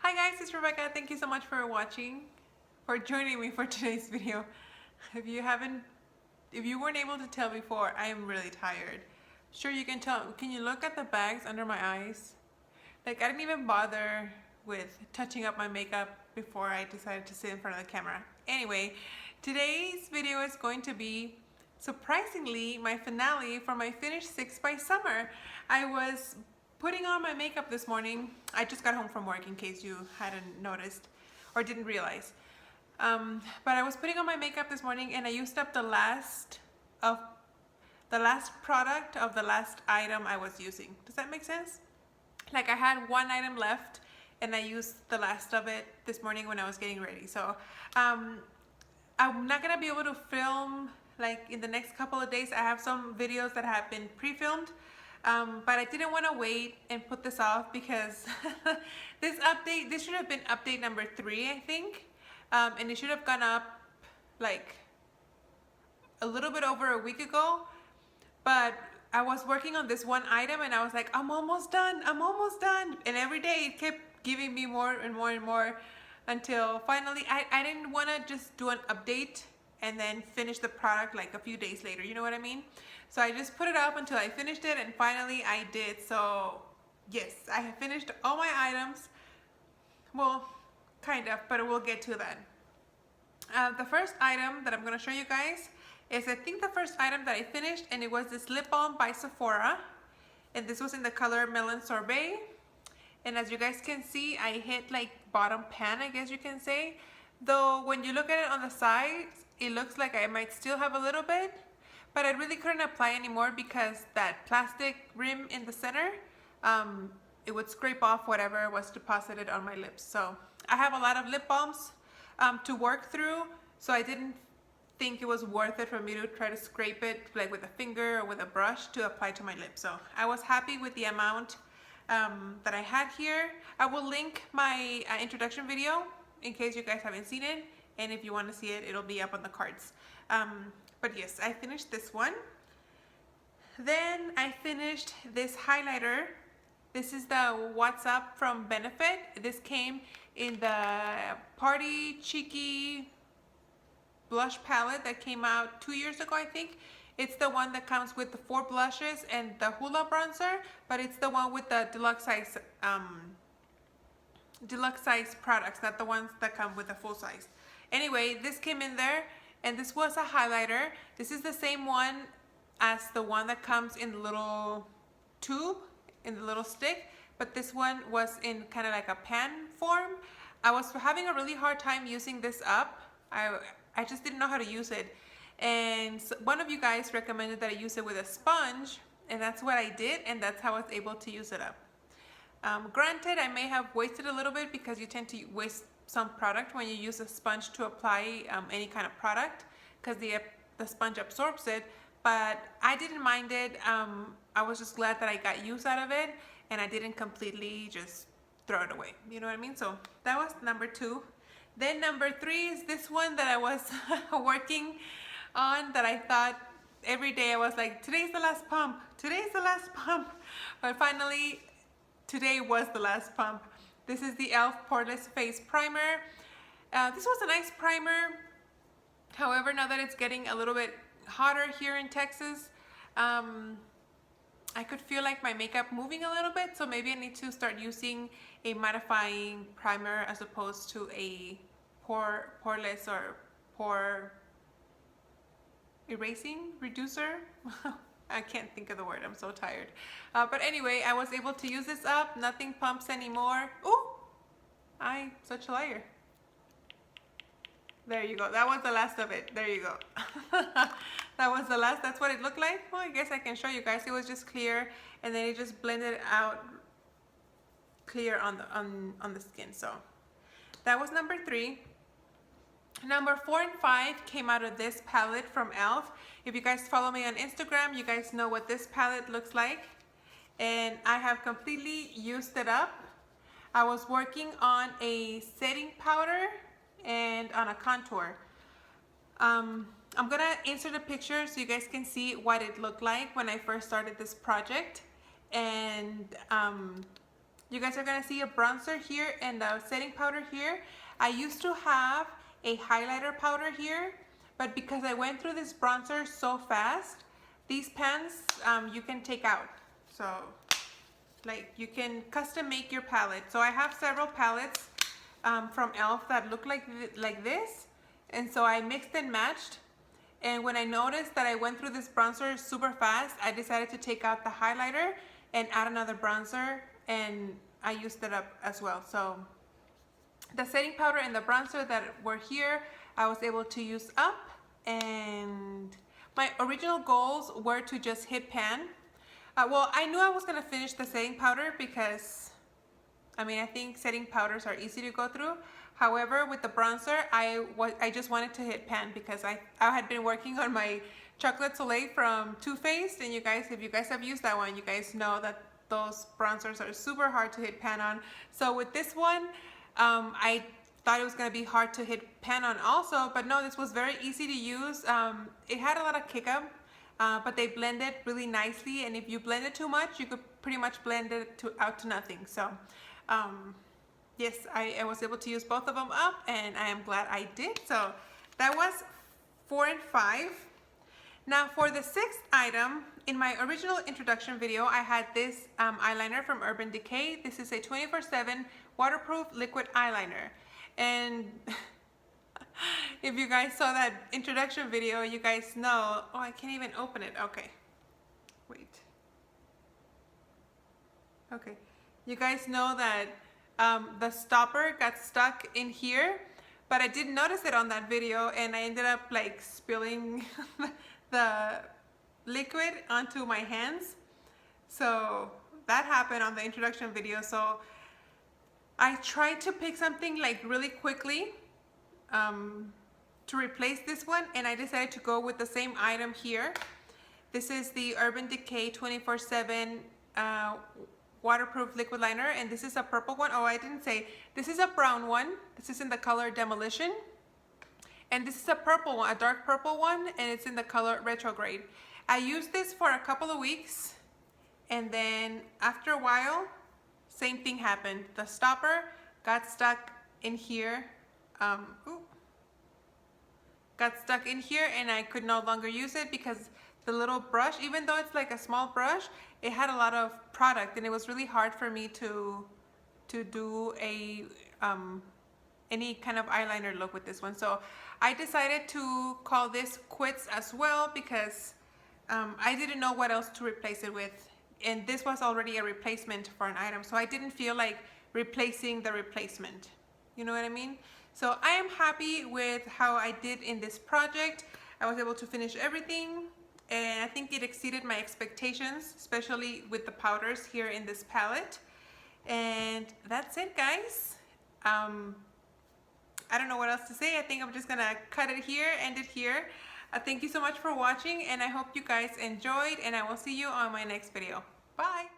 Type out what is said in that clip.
Hi guys, it's Rebecca. Thank you so much for watching, for joining me for today's video. If you haven't, if you weren't able to tell before, I am really tired. Sure, you can tell. Can you look at the bags under my eyes? Like I didn't even bother with touching up my makeup before I decided to sit in front of the camera. Anyway, today's video is going to be surprisingly my finale for my Finish 6 by Summer. I was putting on my makeup this morning. I just got home from work in case you hadn't noticed or didn't realize. But I was putting on my makeup this morning and I used up the last product of the last item I was using. Does that make sense? Like I had one item left and I used the last of it this morning when I was getting ready. So I'm not gonna be able to film like in the next couple of days. I have some videos that have been pre-filmed, but I didn't want to wait and put this off because this should have been update number 3, I think, and it should have gone up like a little bit over a week ago. But I was working on this one item and I was like, I'm almost done, and every day it kept giving me more and more and more until finally I didn't want to just do an update and then finish the product like a few days later, you know what I mean? So I just put it up until I finished it, and finally I did. So yes, I have finished all my items. Well, kind of, but we'll get to that. The first item that I'm going to show you guys is, I think, the first item that I finished, and it was this lip balm by Sephora, and this was in the color Melon Sorbet. And as you guys can see, I hit like bottom pan, I guess you can say, though when you look at it on the sides it looks like I might still have a little bit, but I really couldn't apply anymore because that plastic rim in the center, it would scrape off whatever was deposited on my lips. So I have a lot of lip balms to work through, so I didn't think it was worth it for me to try to scrape it like with a finger or with a brush to apply to my lips. So I was happy with the amount that I had here. I will link my introduction video in case you guys haven't seen it, and if you want to see it, it'll be up on the cards. But yes, I finished this one. Then I finished this highlighter. This is the What's Up from Benefit. This came in the Party Cheeky blush palette that came out 2 years ago, I think. It's the one that comes with the 4 blushes and the Hoola bronzer, but it's the one with the deluxe size products, not the ones that come with the full size. Anyway, this came in there, and this was a highlighter. This is the same one as the one that comes in the little tube, in the little stick, but this one was in kind of like a pan form. I was having a really hard time using this up. I just didn't know how to use it, and one of you guys recommended that I use it with a sponge, and that's what I did, and that's how I was able to use it up. Granted, I may have wasted a little bit because you tend to waste some product when you use a sponge to apply any kind of product, because the sponge absorbs it, but I didn't mind it. I was just glad that I got use out of it and I didn't completely just throw it away, you know what I mean? So that was number 2. Then number 3 is this one that I was working on, that I thought every day I was like, today's the last pump, today's the last pump, but finally today was the last pump. This is the e.l.f. Poreless Face Primer. This was a nice primer. However, now that it's getting a little bit hotter here in Texas, I could feel like my makeup moving a little bit, so maybe I need to start using a mattifying primer as opposed to a poreless or pore erasing reducer. I can't think of the word, I'm so tired. But anyway, I was able to use this up. Nothing pumps anymore. Ooh, I'm such a liar. There you go. That was the last of it. There you go. That was the last. That's what it looked like. Well, I guess I can show you guys. It was just clear, and then it just blended out clear on the skin. So that was number 3. Number 4 and 5 came out of this palette from e.l.f. If you guys follow me on Instagram, you guys know what this palette looks like, and I have completely used it up. I was working on a setting powder and on a contour. I'm gonna insert a picture so you guys can see what it looked like when I first started this project, and you guys are gonna see a bronzer here and a setting powder here. I used to have a highlighter powder here, but because I went through this bronzer so fast, these pans you can take out. So like you can custom make your palette. So I have several palettes from e.l.f. that look like this, and so I mixed and matched. And when I noticed that I went through this bronzer super fast, I decided to take out the highlighter and add another bronzer, and I used it up as well. So the setting powder and the bronzer that were here, I was able to use up, and my original goals were to just hit pan. Well, I knew I was gonna finish the setting powder because, I mean, I think setting powders are easy to go through. However, with the bronzer, I just wanted to hit pan because I had been working on my Chocolate Soleil from Too Faced, and you guys, if you guys have used that one, you guys know that those bronzers are super hard to hit pan on. So with this one, I thought it was going to be hard to hit pan on also, but no, this was very easy to use. It had a lot of kick up, but they blended really nicely, and if you blend it too much, you could pretty much blend it out to nothing. So yes, I was able to use both of them up, and I am glad I did. So that was 4 and 5. Now for the 6th item, in my original introduction video, I had this eyeliner from Urban Decay. This is a 24/7 waterproof liquid eyeliner. And if you guys saw that introduction video, you guys know, oh, I can't even open it. Okay, wait. Okay, you guys know that the stopper got stuck in here, but I didn't notice it on that video, and I ended up like spilling the liquid onto my hands. So that happened on the introduction video. So I tried to pick something like really quickly to replace this one, and I decided to go with the same item here. This is the Urban Decay 24/7 waterproof liquid liner, and this is a purple one. Oh, I didn't say, this is a brown one. This is in the color Demolition, and this is a purple one, a dark purple one, and it's in the color Retrograde. I used this for a couple of weeks, and then after a while, same thing happened. The stopper got stuck in here. Got stuck in here, and I could no longer use it because the little brush, even though it's like a small brush, it had a lot of product, and it was really hard for me to do a any kind of eyeliner look with this one. So I decided to call this quits as well because I didn't know what else to replace it with, and this was already a replacement for an item, so I didn't feel like replacing the replacement. You know what I mean? So I am happy with how I did in this project. I was able to finish everything, and I think it exceeded my expectations, especially with the powders here in this palette. And that's it, guys. I don't know what else to say. I think I'm just gonna cut it here, end it here. Thank you so much for watching, and I hope you guys enjoyed, and I will see you on my next video. Bye.